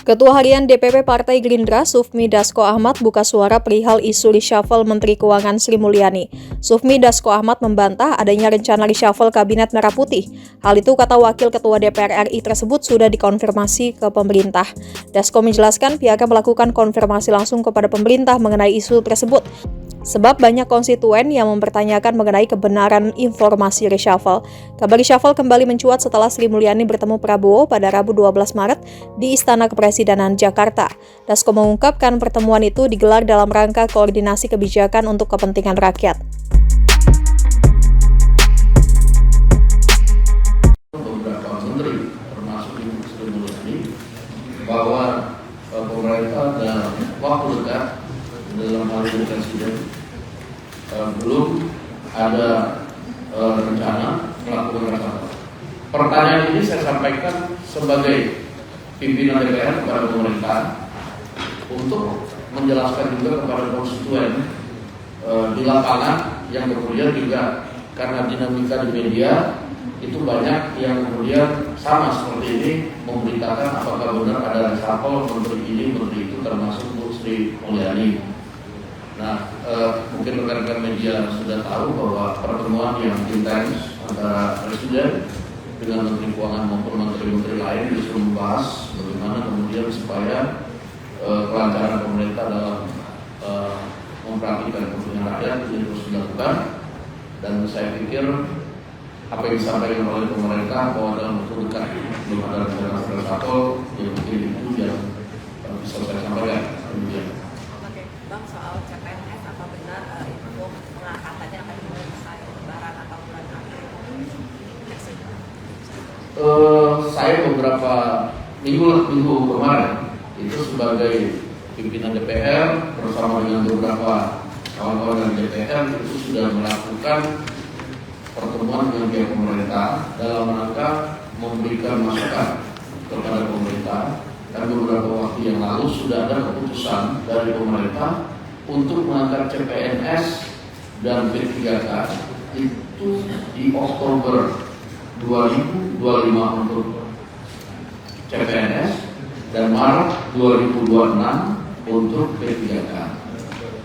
Ketua Harian DPP Partai Gerindra, Sufmi Dasko Ahmad buka suara perihal isu reshuffle Menteri Keuangan Sri Mulyani. Sufmi Dasko Ahmad membantah adanya rencana reshuffle Kabinet Merah Putih. Hal itu kata Wakil Ketua DPR RI tersebut sudah dikonfirmasi ke pemerintah. Dasko menjelaskan pihaknya melakukan konfirmasi langsung kepada pemerintah mengenai isu tersebut. Sebab banyak konstituen yang mempertanyakan mengenai kebenaran informasi reshuffle. Kabar reshuffle kembali mencuat setelah Sri Mulyani bertemu Prabowo pada Rabu 12 Maret di Istana Kepresidenan Jakarta. Dasko mengungkapkan pertemuan itu digelar dalam rangka koordinasi kebijakan untuk kepentingan rakyat. Beberapa menteri, termasuk Ibu Sri Mulyani, bahwa pemerintah dalam waktu dekat dalam hal ini Presiden belum ada rencana melakukan reshuffle. Pertanyaan ini saya sampaikan sebagai pimpinan DPR kepada pemerintah untuk menjelaskan juga kepada konstituen di lapangan yang kemudian juga karena dinamika di media itu banyak yang kemudian sama seperti ini memberitakan apakah benar ada reshuffle menteri ini menteri itu termasuk Bu Sri Mulyani. Nah, mungkin rekan-rekan media sudah tahu bahwa pertemuan yang intens antara Presiden dengan Menteri Keuangan maupun menteri-menteri lain justru membahas bagaimana kemudian supaya kelancaran pemerintah dalam memperhatikan kepentingan rakyat ini terus dilakukan. Dan saya pikir apa yang disampaikan oleh pemerintah bahwa dalam waktu dekat belum ada rencana reshuffle, ya mungkin itu yang bisa saya sampaikan. Bang, soal CPNS apa benar info pengangkatannya akan dimulai saat Lebaran atau bulan April? Saya beberapa minggu kemarin itu sebagai pimpinan DPR bersama dengan beberapa kawan-kawan dari DPR itu sudah melakukan pertemuan dengan pihak pemerintah dalam rangka memberikan masukan kepada pemerintah. Dan beberapa waktu yang lalu sudah ada keputusan dari pemerintah untuk mengangkat CPNS dan P3K itu di Oktober 2025 untuk CPNS dan Maret 2026 untuk P3K.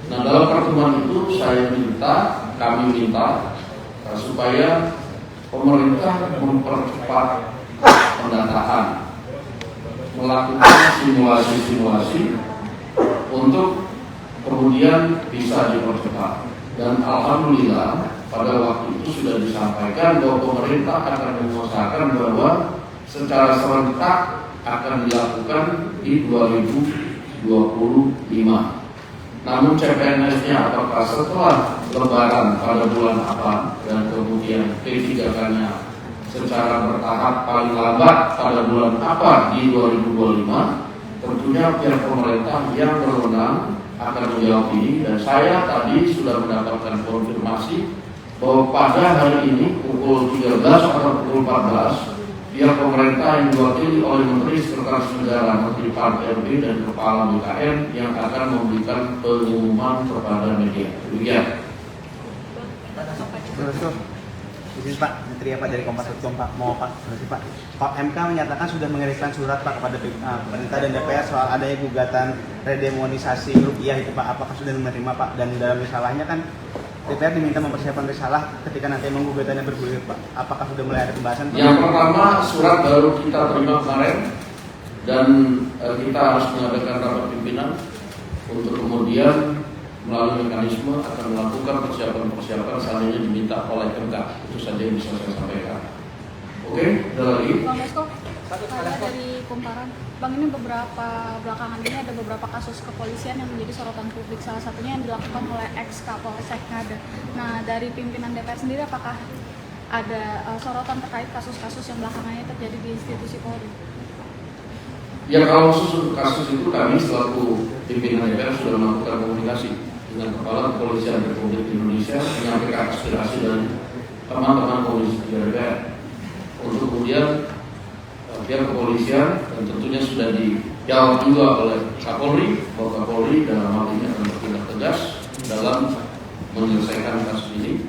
Nah, dalam pertemuan itu kami minta supaya pemerintah mempercepat pendataan, melakukan simulasi-simulasi untuk kemudian bisa dipercepat. Dan alhamdulillah pada waktu itu sudah disampaikan bahwa pemerintah akan mengusahakan bahwa secara serentak akan dilakukan di 2025. Namun CPNS-nya apakah setelah Lebaran pada bulan apa dan kemudian P3K-nya secara bertahap paling lambat pada bulan apa di 2025, tentunya pihak pemerintah yang berwenang akan menjawab ini. Dan saya tadi sudah mendapatkan konfirmasi bahwa pada hari ini pukul 13 atau pukul 14 pihak pemerintah yang diwakili oleh Menteri Sekretaris Negara, Menteri PAN-RB dan Kepala BKN yang akan memberikan pengumuman kepada media. Demikian. Izin Pak, Menteri dari Kompas.com Pak, mau Pak, Pak MK menyatakan sudah mengirimkan surat Pak kepada pemerintah dan DPR soal adanya gugatan redemonisasi rupiah itu Pak, apakah sudah menerima Pak? Dan dalam risalahnya kan DPR diminta mempersiapkan risalah ketika nanti gugatannya bergulir Pak, apakah sudah mulai ada pembahasan Pak? Yang pertama, surat baru kita terima kemarin dan kita harus mengadakan rapat pimpinan untuk kemudian melalui mekanisme akan melakukan persiapan seandainya diminta oleh MK. Itu saja yang bisa saya sampaikan. Oke, ada lagi? Bang Dasko, saya dari Kumparan. Bang, ini belakangan ini ada beberapa kasus kepolisian yang menjadi sorotan publik. Salah satunya yang dilakukan oleh ex-Kapolsek Ngada. Nah, dari pimpinan DPR sendiri apakah ada sorotan terkait kasus-kasus yang belakangannya terjadi di institusi Polri? Ya, kalau khusus kasus itu kami selaku pimpinan DPR sudah melakukan komunikasi dengan Kepala Kepolisian Republik Indonesia menyampaikan aspirasi dari teman-teman polisi di DPR untuk kemudian pihak kepolisian, dan tentunya sudah dijawab juga oleh Kapolri bahwa Kapolri dalam hal ini akan bertindak tegas dalam menyelesaikan kasus ini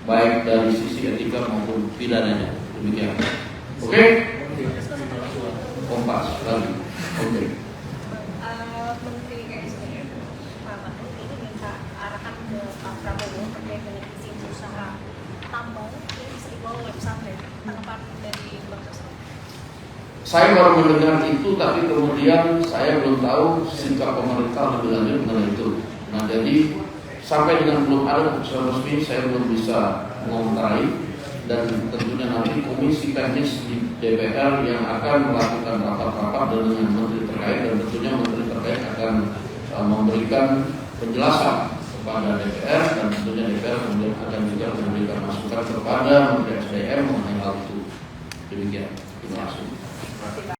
baik dari sisi etika maupun pidananya. Demikian. Oke? Kompas lagi. Oke. melalui website tanggapan dari Bang Sasto? Saya baru mendengar itu, tapi kemudian saya belum tahu sikap pemerintah lebih lanjut mengenai itu. Nah, jadi sampai dengan belum ada keputusan resmi, saya belum bisa mengomentari, dan tentunya nanti komisi teknis di DPR yang akan melakukan rapat-rapat dengan menteri terkait, dan tentunya menteri terkait akan memberikan penjelasan kepada DPR, dan tentunya DPR kemudian akan juga memberikan masukan kepada Menteri SDM mengenai hal itu. Demikian. Terima kasih.